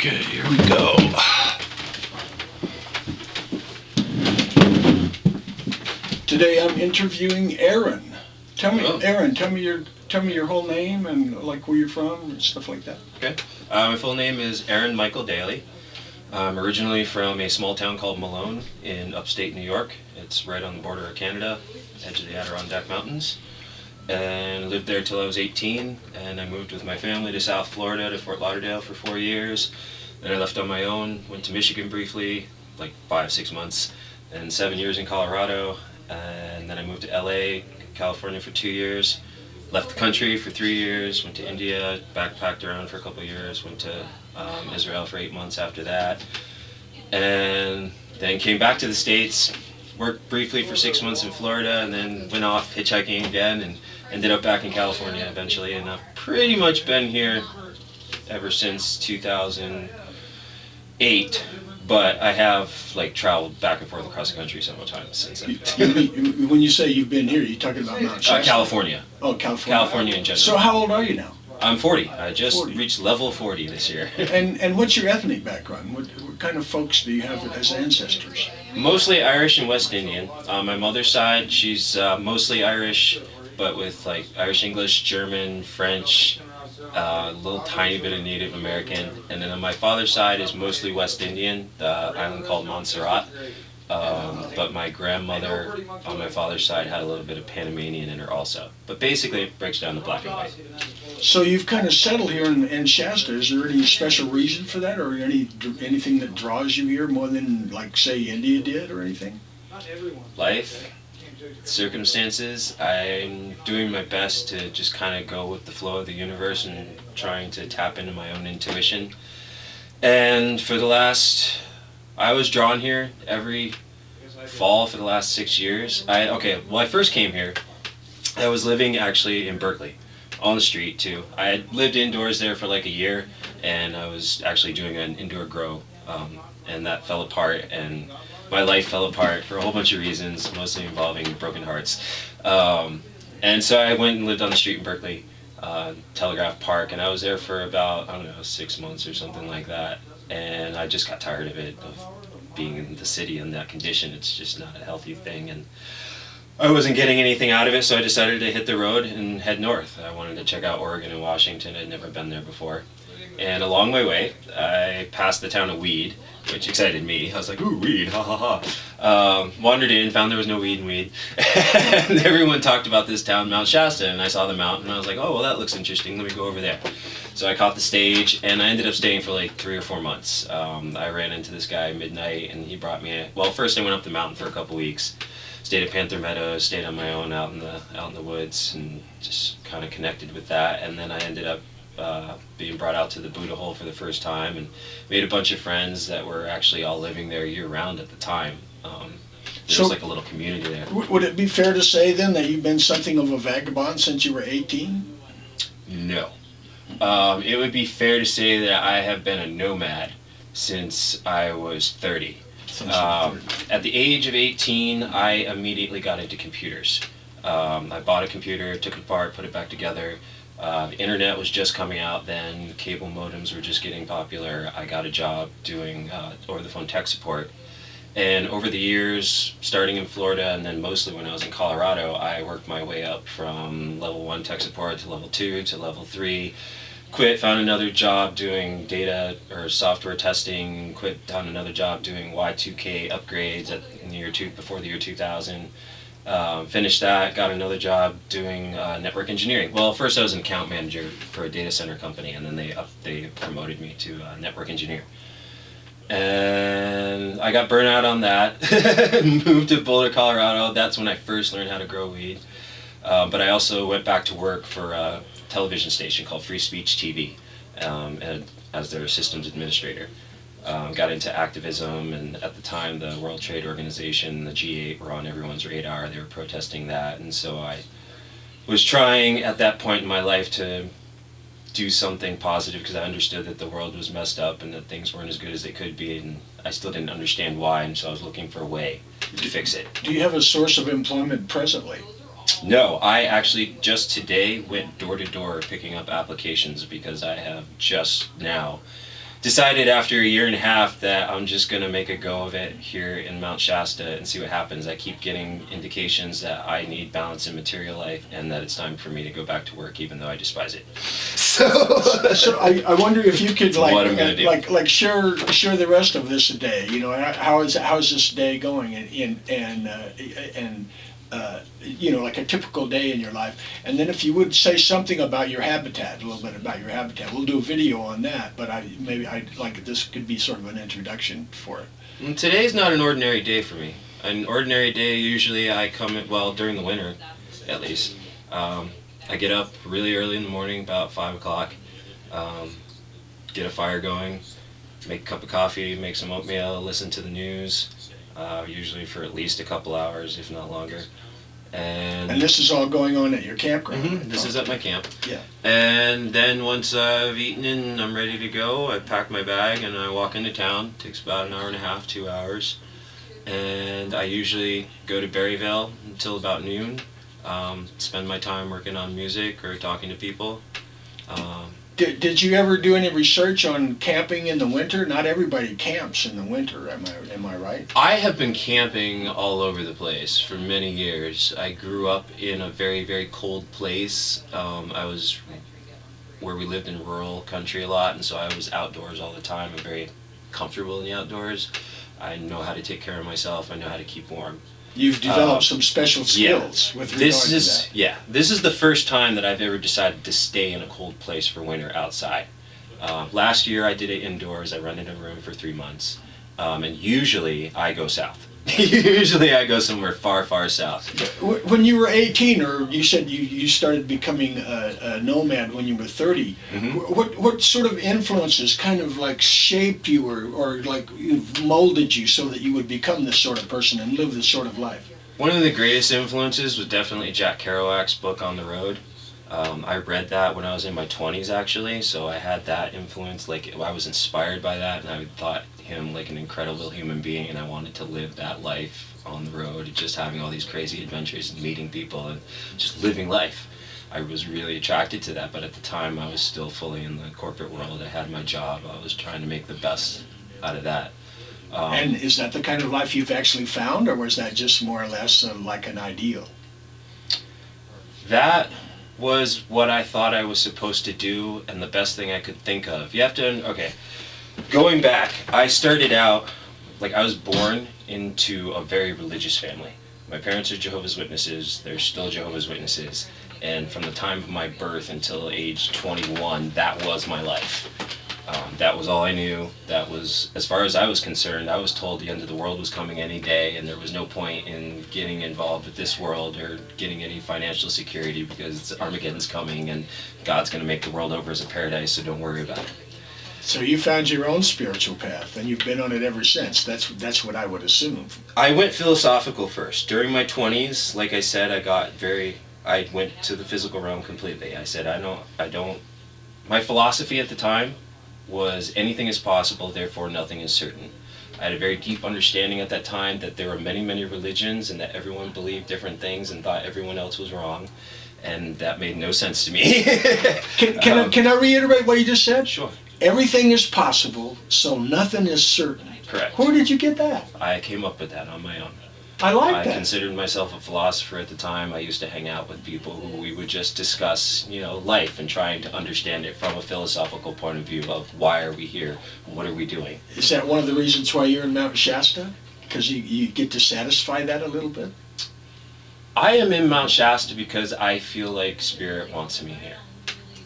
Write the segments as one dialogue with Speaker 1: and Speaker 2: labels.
Speaker 1: Okay, here we go. Today I'm interviewing Aaron. Tell me, Aaron, tell me your whole name and like where you're from and stuff like that.
Speaker 2: Okay. My full name is Aaron Michael Daley. I'm originally from a small town called Malone in upstate New York. It's right on the border of Canada, edge of the Adirondack Mountains. And lived there till I was 18, and I moved with my family to South Florida, to Fort Lauderdale for 4 years. Then I left on my own, went to Michigan briefly, like 5-6 months, then 7 years in Colorado, and then I moved to LA, California for 2 years, left the country for 3 years, went to India, backpacked around for a couple of years, went to Israel for 8 months after that, and then came back to the States, worked briefly for 6 months in Florida, and then went off hitchhiking again and ended up back in California eventually, and I've pretty much been here ever since 2008, but I have like traveled back and forth across the country several times since then.
Speaker 1: When you say you've been here, you're talking about Mount Shasta?
Speaker 2: California.
Speaker 1: Oh, California.
Speaker 2: California in general.
Speaker 1: So how old are you now?
Speaker 2: I'm 40. I just
Speaker 1: 40.
Speaker 2: reached level 40 this year.
Speaker 1: And what's your ethnic background? What kind of folks do you have as ancestors?
Speaker 2: Mostly Irish and West Indian. On my mother's side, she's mostly Irish, but with like Irish English, German, French, a little tiny bit of Native American. And then on my father's side is mostly West Indian, the island called Montserrat. But my grandmother on my father's side had a little bit of Panamanian in her also. But basically it breaks down to black and white.
Speaker 1: So you've kind of settled here in Shasta. Is there any special reason for that, or anything that draws you here more than, like, say, India did, or anything?
Speaker 2: Life, circumstances. I'm doing my best to just kind of go with the flow of the universe and trying to tap into my own intuition. And for the last, I was drawn here every fall for the last 6 years. When I first came here, I was living actually in Berkeley. On the street too. I had lived indoors there for like a year, and I was actually doing an indoor grow, and that fell apart, and my life fell apart for a whole bunch of reasons, mostly involving broken hearts. And so I went and lived on the street in Berkeley, Telegraph Park, and I was there for about, I don't know, 6 months or something like that, and I just got tired of it, of being in the city in that condition. It's just not a healthy thing, and I wasn't getting anything out of it, so I decided to hit the road and head north. I wanted to check out Oregon and Washington. I'd never been there before. And along my way, I passed the town of Weed, which excited me. I was like, ooh, weed, ha ha ha. Wandered in, found there was no weed in Weed. And everyone talked about this town, Mount Shasta, and I saw the mountain, and I was like, oh, well, that looks interesting. Let me go over there. So I caught the stage, and I ended up staying for like 3 or 4 months. I ran into this guy midnight, and he brought me, first I went up the mountain for a couple weeks. Stayed at Panther Meadows, stayed on my own out in the woods, and just kind of connected with that. And then I ended up being brought out to the Buddha Hole for the first time, and made a bunch of friends that were actually all living there year-round at the time. There was like a little community there.
Speaker 1: Would it be fair to say then that you've been something of a vagabond since you were 18?
Speaker 2: No. It would be fair to say that I have been a nomad since I was 30. At the age of 18, I immediately got into computers. I bought a computer, took it apart, put it back together. The internet was just coming out then, cable modems were just getting popular. I got a job doing over-the-phone tech support. And over the years, starting in Florida and then mostly when I was in Colorado, I worked my way up from level 1 tech support to level 2 to level 3. Quit, found another job doing data or software testing, found another job doing Y2K upgrades in the year before the year 2000. Finished that, got another job doing network engineering. Well, first I was an account manager for a data center company, and then they promoted me to network engineer. And I got burnt out on that, moved to Boulder, Colorado. That's when I first learned how to grow weed. But I also went back to work for a television station called Free Speech TV and as their systems administrator. Got into activism, and at the time the World Trade Organization, the G8 were on everyone's radar. They were protesting that, and so I was trying at that point in my life to do something positive because I understood that the world was messed up and that things weren't as good as they could be, and I still didn't understand why, and so I was looking for a way to fix it.
Speaker 1: Do you have a source of employment presently?
Speaker 2: No, I actually just today went door to door picking up applications because I have just now decided after a year and a half that I'm just going to make a go of it here in Mount Shasta and see what happens. I keep getting indications that I need balance in material life and that it's time for me to go back to work, even though I despise it.
Speaker 1: So I wonder if you could
Speaker 2: what I'm gonna do.
Speaker 1: like share the rest of this day. You know, how's this day going, and you know, like a typical day in your life. And then if you would say something about your habitat, a little bit about your habitat. We'll do a video on that, but I'd like this could be sort of an introduction for it.
Speaker 2: And today's not an ordinary day for me. An ordinary day, usually I come in, well, during the winter, at least. I get up really early in the morning, about 5 o'clock, get a fire going, make a cup of coffee, make some oatmeal, listen to the news, usually for at least a couple hours, if not longer. And
Speaker 1: this is all going on at your campground?
Speaker 2: Mm-hmm. This is at my camp.
Speaker 1: Yeah.
Speaker 2: And then once I've eaten and I'm ready to go, I pack my bag and I walk into town. It takes about an hour and a half, 2 hours. And I usually go to Berryville until about noon. Spend my time working on music or talking to people.
Speaker 1: Did you ever do any research on camping in the winter? Not everybody camps in the winter, am I right?
Speaker 2: I have been camping all over the place for many years. I grew up in a very, very cold place. I was where we lived in rural country a lot, and so I was outdoors all the time. I'm very comfortable in the outdoors. I know how to take care of myself. I know how to keep warm.
Speaker 1: You've developed some special skills with regard to that.
Speaker 2: Yeah, this is the first time that I've ever decided to stay in a cold place for winter outside. Last year I did it indoors. I rented a room for 3 months. And usually I go south. Usually I go somewhere far, far south.
Speaker 1: When you were 18, or you said you started becoming a nomad when you were 30,
Speaker 2: Mm-hmm.
Speaker 1: what sort of influences kind of like shaped you or like molded you so that you would become this sort of person and live this sort of life?
Speaker 2: One of the greatest influences was definitely Jack Kerouac's book On the Road. I read that when I was in my 20s, actually, so I had that influence. Like, I was inspired by that, and I thought him like an incredible human being, and I wanted to live that life on the road, just having all these crazy adventures and meeting people and just living life. I was really attracted to that, but at the time I was still fully in the corporate world. I had my job. I was trying to make the best out of that.
Speaker 1: And is that the kind of life you've actually found, or was that just more or less like an ideal?
Speaker 2: That was what I thought I was supposed to do, and the best thing I could think of. You have to, okay, going back, I started out, like, I was born into a very religious family. My parents are Jehovah's Witnesses. They're still Jehovah's Witnesses. And from the time of my birth until age 21, that was my life. That was all I knew. That was, as far as I was concerned, I was told the end of the world was coming any day, and there was no point in getting involved with this world or getting any financial security because Armageddon's coming and God's going to make the world over as a paradise, so don't worry about it.
Speaker 1: So you found your own spiritual path, and you've been on it ever since. That's what I would assume.
Speaker 2: I went philosophical first. During my 20s, like I said, I went to the physical realm completely. I said, my philosophy at the time was anything is possible, therefore nothing is certain. I had a very deep understanding at that time that there were many, many religions and that everyone believed different things and thought everyone else was wrong, and that made no sense to me.
Speaker 1: Can I reiterate what you just said?
Speaker 2: Sure.
Speaker 1: Everything is possible, so nothing is certain.
Speaker 2: Correct.
Speaker 1: Where did you get that?
Speaker 2: I came up with that on my own.
Speaker 1: I like
Speaker 2: I
Speaker 1: that.
Speaker 2: considered myself a philosopher at the time. I used to hang out with people who we would just discuss, life and trying to understand it from a philosophical point of view of why are we here, what are we doing.
Speaker 1: Is that one of the reasons why you're in Mount Shasta? Because you get to satisfy that a little bit?
Speaker 2: I am in Mount Shasta because I feel like Spirit wants me here.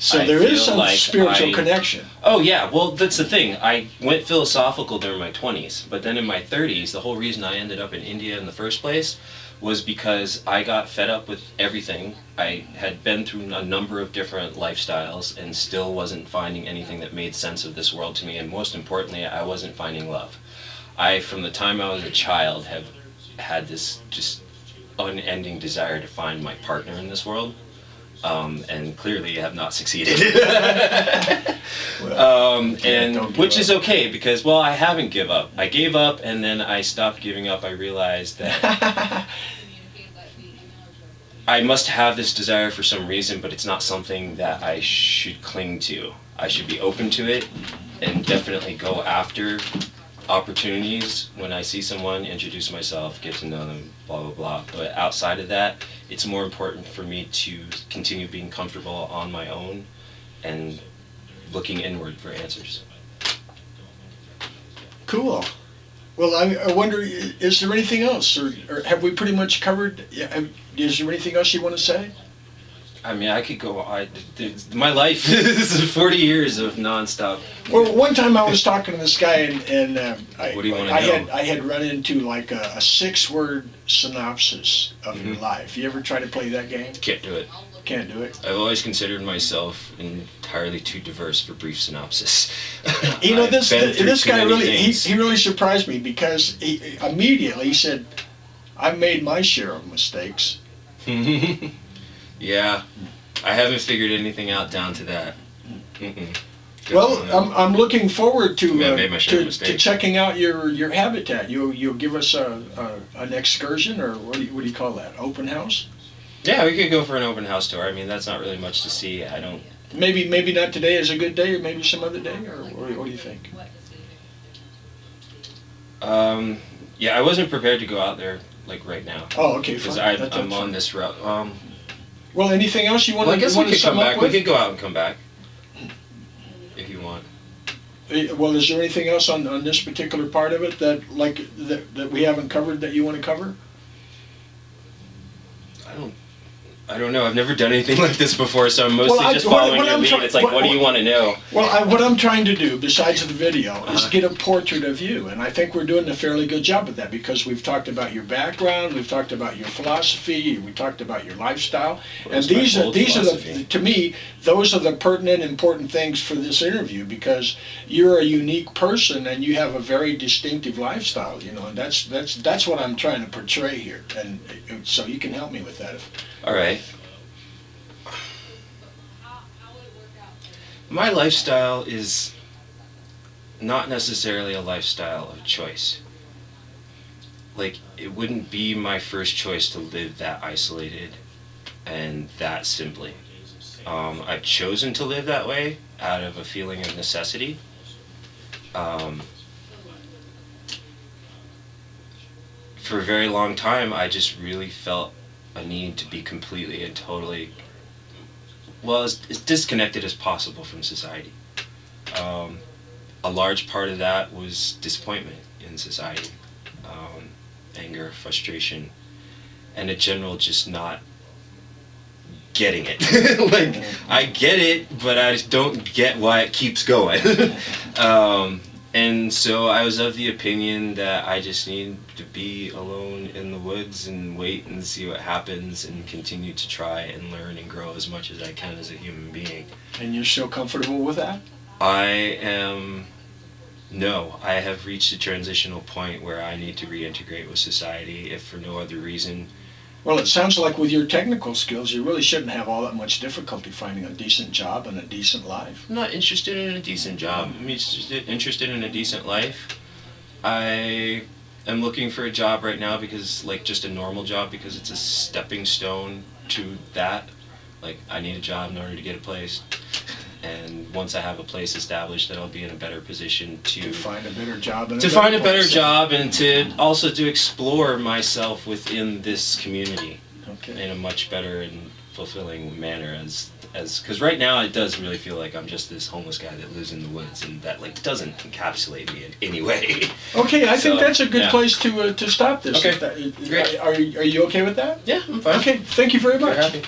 Speaker 1: So
Speaker 2: I
Speaker 1: there is
Speaker 2: feel
Speaker 1: some
Speaker 2: like
Speaker 1: spiritual connection.
Speaker 2: Oh yeah, well that's the thing. I went philosophical during my 20s, but then in my 30s, the whole reason I ended up in India in the first place was because I got fed up with everything. I had been through a number of different lifestyles and still wasn't finding anything that made sense of this world to me, and most importantly, I wasn't finding love. From the time I was a child, have had this just unending desire to find my partner in this world. And clearly have not succeeded. Which is okay because, well, I haven't given up. I gave up and then I stopped giving up. I realized that I must have this desire for some reason, but it's not something that I should cling to. I should be open to it and definitely go after opportunities when I see someone, introduce myself, get to know them, blah, blah, blah. But outside of that, it's more important for me to continue being comfortable on my own and looking inward for answers.
Speaker 1: Cool. Well, I wonder, is there anything else, or have we pretty much covered? Is there anything else you want to say?
Speaker 2: I mean, I could go. My life is 40 years of nonstop.
Speaker 1: Well, one time I was talking to this guy, and
Speaker 2: What do you want to know?
Speaker 1: I had run into like a 6-word synopsis of your life. You ever try to play that game?
Speaker 2: Can't do it.
Speaker 1: Can't do it.
Speaker 2: I've always considered myself entirely too diverse for brief synopsis.
Speaker 1: You know,
Speaker 2: I've
Speaker 1: this
Speaker 2: been through
Speaker 1: this
Speaker 2: too
Speaker 1: guy
Speaker 2: many
Speaker 1: really
Speaker 2: things.
Speaker 1: he really surprised me, because he immediately said, "I've made my share of mistakes."
Speaker 2: Yeah, I haven't figured anything out down to that.
Speaker 1: Well, I'm looking forward to
Speaker 2: Yeah, I made my share of
Speaker 1: to
Speaker 2: mistakes.
Speaker 1: checking out your habitat. You'll give us an excursion, or what do you call that? Open house?
Speaker 2: Yeah, we could go for an open house tour. I mean, that's not really much to see. I don't.
Speaker 1: Maybe not today is a good day, or maybe some other day, or what do you think?
Speaker 2: Yeah, I wasn't prepared to go out there like right now.
Speaker 1: Oh, okay,
Speaker 2: Because
Speaker 1: fine.
Speaker 2: I'm on this route.
Speaker 1: Well, anything else you want
Speaker 2: Well, I
Speaker 1: to
Speaker 2: guess we could
Speaker 1: sum
Speaker 2: come
Speaker 1: up
Speaker 2: back. We
Speaker 1: with?
Speaker 2: could go out and come back if you want.
Speaker 1: Well, is there anything else on this particular part of it that we haven't covered that you want to cover?
Speaker 2: I don't know. I've never done anything like this before, so I'm mostly just following your lead. It's like, what do you want to know?
Speaker 1: Well, what I'm trying to do, besides the video, is get a portrait of you, and I think we're doing a fairly good job of that, because we've talked about your background, we've talked about your philosophy, we talked about your lifestyle, and these are to me, those are the pertinent, important things for this interview, because you're a unique person and you have a very distinctive lifestyle, you know, and that's what I'm trying to portray here, and so you can help me with that.
Speaker 2: All right. My lifestyle is not necessarily a lifestyle of choice. Like, it wouldn't be my first choice to live that isolated and that simply. I've chosen to live that way out of a feeling of necessity. For a very long time, I just really felt a need to be completely and totally, well, as disconnected as possible from society. A large part of that was disappointment in society, anger, frustration, and a general just not getting it. Like, I get it, but I just don't get why it keeps going. And so I was of the opinion that I just need to be alone in the woods and wait and see what happens and continue to try and learn and grow as much as I can as a human being.
Speaker 1: And you're still comfortable with that?
Speaker 2: No, I have reached a transitional point where I need to reintegrate with society, if for no other reason.
Speaker 1: Well, it sounds like with your technical skills, you really shouldn't have all that much difficulty finding a decent job and a decent life.
Speaker 2: I'm not interested in a decent job. I'm interested in a decent life. I am looking for a job right now because, like, just a normal job, because it's a stepping stone to that. Like, I need a job in order to get a place. And once I have a place established, then I'll be in a better position to
Speaker 1: find a better job.
Speaker 2: To find a better job, and to also to explore myself within this community in a much better and fulfilling manner. Because right now it does really feel like I'm just this homeless guy that lives in the woods, and that, like, doesn't encapsulate me in any way.
Speaker 1: Okay, I think that's a good place to stop this.
Speaker 2: Okay, great.
Speaker 1: Are you okay with that?
Speaker 2: Yeah, I'm fine.
Speaker 1: Okay, thank you very much.
Speaker 2: Happy.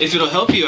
Speaker 2: If it'll help you,